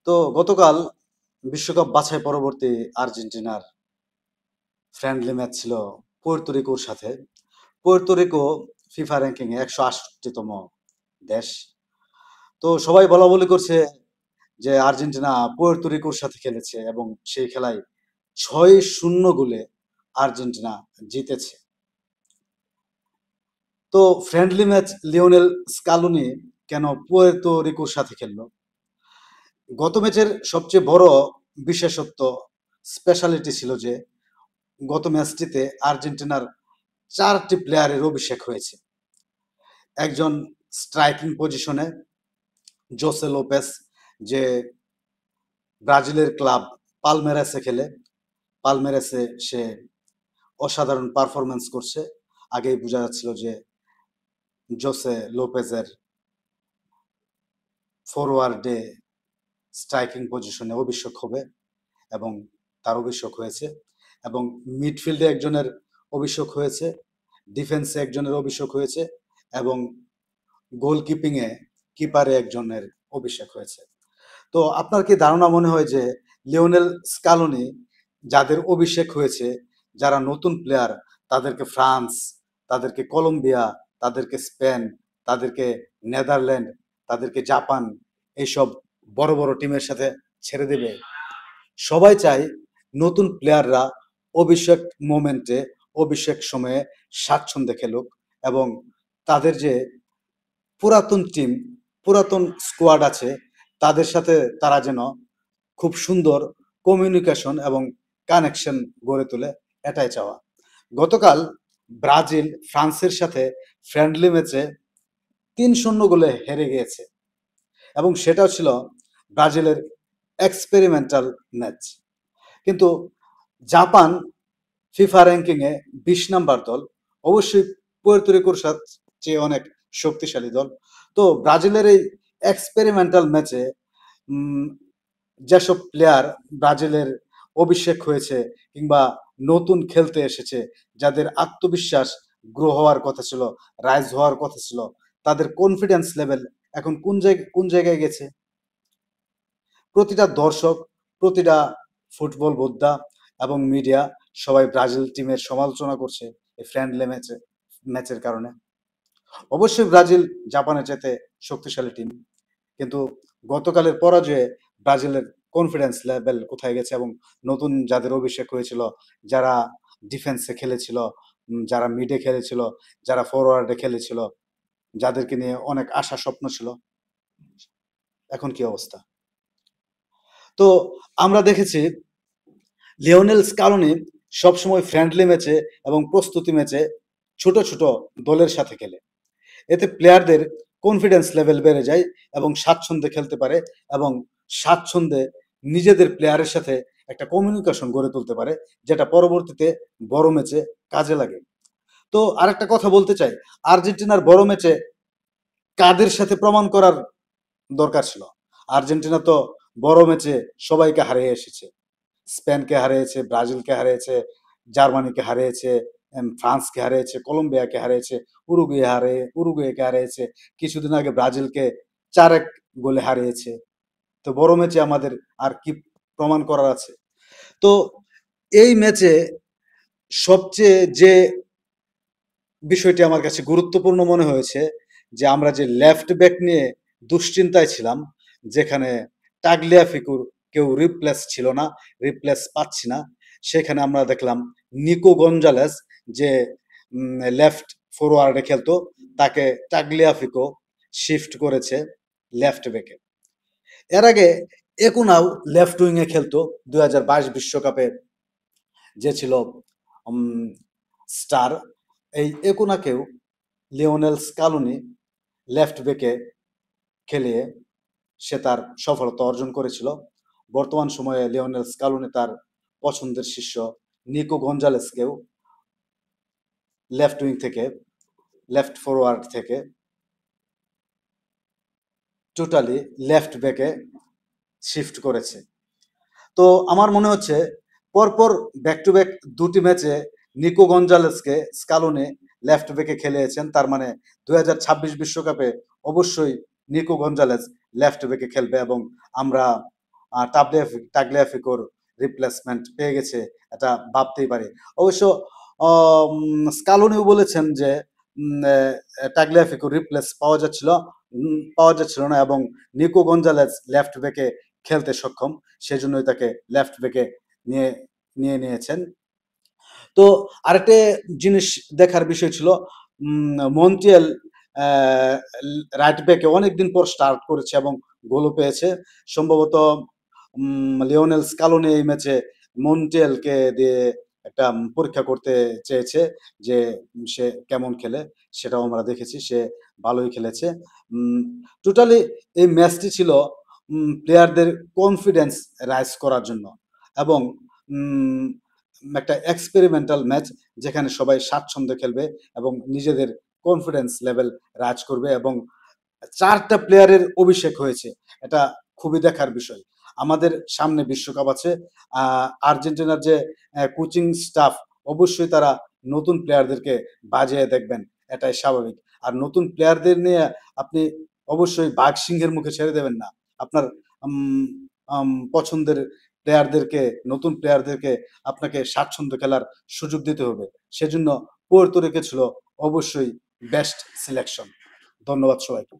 তো গতকাল বিশ্বকাপ বাছাই পরবর্তী আর্জেন্টিনার ফ্রেন্ডলি ম্যাচ ছিল পুয়ের্তো রিকোর সাথে। পুয়ের্তো রিকো ফিফা র্যাঙ্কিং এ ১৬৮তম দেশ। তো সবাই বলাবলি করছে যে আর্জেন্টিনা পুয়ের্তো রিকোর সাথে খেলেছে এবং সেই খেলায় ৬-০ গোলে আর্জেন্টিনা জিতেছে। তো ফ্রেন্ডলি ম্যাচ লিওনেল স্কালোনি কেন পুয়ের্তো রিকোর সাথে খেললো? গত ম্যাচের সবচেয়ে বড় বিশেষত্ব স্পেশালিটি ছিল যে গত ম্যাচটিতে আর্জেন্টিনার ৪টি প্লেয়ারের অভিষেক হয়েছে। একজন স্ট্রাইকিং পজিশনে জোসে লোপেস, যে ব্রাজিলের ক্লাব পালমেরাসে খেলে। পালমেরাসে সে অসাধারণ পারফরমেন্স করছে। আগেই বোঝা যাচ্ছিল যে জোসে লোপেজের ফরওয়ার্ডে স্ট্রাইকিং পজিশনে অভিষেক হবে এবং তার অভিষেক হয়েছে। এবং মিডফিল্ডে একজনের অভিষেক হয়েছে, ডিফেন্সে একজনের অভিষেক হয়েছে এবং গোলকিপিংয়ে কিপারে একজনের অভিষেক হয়েছে। তো আপনার কি ধারণা মনে হয় যে লিওনেল স্কালোনি যাদের অভিষেক হয়েছে, যারা নতুন প্লেয়ার, তাদেরকে ফ্রান্স, তাদেরকে কলম্বিয়া, তাদেরকে স্পেন, তাদেরকে নেদারল্যান্ড, তাদেরকে জাপান, এইসব বড় বড় টিমের সাথে ছেড়ে দেবে? সবাই চায় নতুন প্লেয়াররা অভিষেক মোমেন্টে, অভিষেক সময়ে স্বাচ্ছন্দ্যে খেলুক এবং তাদের যে পুরাতন টিম, পুরাতন স্কোয়াড আছে, তাদের সাথে তারা যেন খুব সুন্দর কমিউনিকেশন এবং কানেকশন গড়ে তোলে, এটাই চাওয়া। গতকাল ব্রাজিল ফ্রান্সের সাথে ফ্রেন্ডলি ম্যাচে ৩-০ গোলে হেরে গিয়েছে এবং সেটাও ছিল ব্রাজিলের এক্সপেরিমেন্টাল ম্যাচ। কিন্তু জাপান ফিফা র্যাঙ্কিংয়ে ২০ নাম্বার দল, অবশ্যই পুয়ের্তো রিকোর চেয়ে অনেক শক্তিশালী দল। তো ব্রাজিলের এই এক্সপেরিমেন্টাল ম্যাচে যেসব প্লেয়ার ব্রাজিলের অভিষেক হয়েছে কিংবা নতুন খেলতে এসেছে, যাদের আত্মবিশ্বাস গ্রো হওয়ার কথা ছিল, রাইজ হওয়ার কথা ছিল, তাদের কনফিডেন্স লেভেল এখন কোন জায়গায় গেছে? প্রতিটা দর্শক, প্রতিটা ফুটবল বোদ্ধা এবং মিডিয়া সবাই ব্রাজিল টিমের সমালোচনা করছে এই ফ্রেন্ডলি ম্যাচের কারণে। অবশ্যই ব্রাজিল জাপানের চাইতে শক্তিশালী টিম, কিন্তু গতকালের পরাজয়ে ব্রাজিলের কনফিডেন্স লেভেল কোথায় গেছে? এবং নতুন যাদের অভিষেক হয়েছিল, যারা ডিফেন্সে খেলেছিল, যারা মিডে খেলেছিল, যারা ফরওয়ার্ডে খেলেছিল, যাদেরকে নিয়ে অনেক আশা স্বপ্ন ছিল, এখন কি অবস্থা? তো আমরা দেখেছি লিওনেল স্কালোনি সবসময় ফ্রেন্ডলি ম্যাচে এবং প্রস্তুতি ম্যাচে ছোট ছোট দলের সাথে খেলে। এতে প্লেয়ারদের কনফিডেন্স লেভেল বেড়ে যায় এবং স্বাচ্ছন্দ্যে খেলতে পারে এবং স্বাচ্ছন্দ্যে নিজেদের প্লেয়ারের সাথে একটা কমিউনিকেশন গড়ে তুলতে পারে, যেটা পরবর্তীতে বড় ম্যাচে কাজে লাগে। তো আরেকটা কথা বলতে চাই, আর্জেন্টিনার বড় ম্যাচে কাদের সাথে প্রমাণ করার দরকার ছিল? আর্জেন্টিনা তো বড় ম্যাচে সবাইকে হারিয়ে এসেছে। স্পেনকে হারিয়েছে, ব্রাজিলকে হারিয়েছে, জার্মানিকে হারিয়েছে, ফ্রান্সকে হারিয়েছে, কলম্বিয়াকে হারিয়েছে, উরুগুয়েকে হারিয়েছে, কিছুদিন আগে ব্রাজিলকে ৪-১ গোলে হারিয়েছে। তো বড় ম্যাচে আমাদের আর কি প্রমাণ করার আছে? তো এই ম্যাচে সবচেয়ে যে বিষয়টি আমার কাছে গুরুত্বপূর্ণ মনে হয়েছে, যে আমরা যে লেফট ব্যাক নিয়ে দুশ্চিন্তায় ছিলাম, যেখানে টাগলিয়াফিকুর কেউ রিপ্লেস ছিল না, রিপ্লেস পাচ্ছি না, সেখানে আমরা দেখলাম নিকো গঞ্জালেস, যে লেফট ফরওয়ার্ডে খেলতো, তাকে টাগলিয়াফিকো শিফট করেছে লেফট ব্যাকে। এর আগে একুনাও লেফট উইংয়ে খেলতো ২০২২ বিশ্বকাপে, যে ছিল স্টার। এই একুনাকেও লিওনেল স্কালোনি লেফট ব্যাকে খেলিয়ে সে তার সফলতা অর্জন করেছিল। বর্তমান সময়ে লিওনেল স্কালোনি তার পছন্দের শিষ্য নিকো গঞ্জালেসকেও লেফট উইং থেকে, লেফট ফরওয়ার্ড থেকে টোটালি লেফট ব্যাকে শিফট করেছে। তো আমার মনে হচ্ছে পরপর ব্যাক টু ব্যাক দুটি ম্যাচে নিকো গঞ্জালেসকে স্কালোনি লেফট ব্যাকে খেলিয়েছেন, তার মানে ২০২৬ বিশ্বকাপে অবশ্যই নিকো গঞ্জালেস লেফট ব্যাকে খেলবে এবং আমরা টাগলিয়াফিকোর রিপ্লেসমেন্ট পেয়ে গেছে, এটা ভাবতেই পারি। অবশ্য স্কালোনিও বলেছেন যে টাগলিয়াফিকোর রিপ্লেস পাওয়া যাচ্ছিল না এবং নিকো গঞ্জালেজ লেফট ব্যাকে খেলতে সক্ষম, সেজন্যই তাকে লেফট ব্যাকে নিয়ে নিয়েছেন। তো আরেকটা জিনিস দেখার বিষয় ছিল, মন্টিয়েল রাইট ব্যাকে অনেকদিন পর স্টার্ট করেছে এবং গোলও পেয়েছে। সম্ভবত লিওনেল স্কালোনি এই ম্যাচে মন্টিয়েলকে দিয়ে একটা পরীক্ষা করতে চেয়েছে যে সে কেমন খেলে, সেটাও আমরা দেখেছি, সে ভালোই খেলেছে। টোটালি এই ম্যাচটি ছিল প্লেয়ারদের কনফিডেন্স রাইজ করার জন্য এবং একটা এক্সপেরিমেন্টাল ম্যাচ, যেখানে সবাই স্বাচ্ছন্দ্যে খেলবে এবং নিজেদের কনফিডেন্স লেভেল রাজ করবে এবং 4টা প্লেয়ারের অভিষেক হয়েছে। এটা খুবই দেখার বিষয়। আমাদের সামনে বিশ্বকাপ আছে। আর্জেন্টিনার যে কোচিং স্টাফ, অবশ্যই তারা নতুন প্লেয়ারদেরকে বাজিয়ে দেখবেন, এটাই স্বাভাবিক। আর নতুন প্লেয়ারদের নিয়ে আপনি অবশ্যই বাঘ সিংহের মুখে ছেড়ে দেবেন না। আপনার পছন্দের প্লেয়ারদেরকে, নতুন প্লেয়ারদেরকে আপনাকে স্বাচ্ছন্দ্য খেলার সুযোগ দিতে হবে। সেজন্য পুয়ের্তো রিকো ছিল অবশ্যই বেস্ট সিলেকশন। ধন্যবাদ সবাইকে।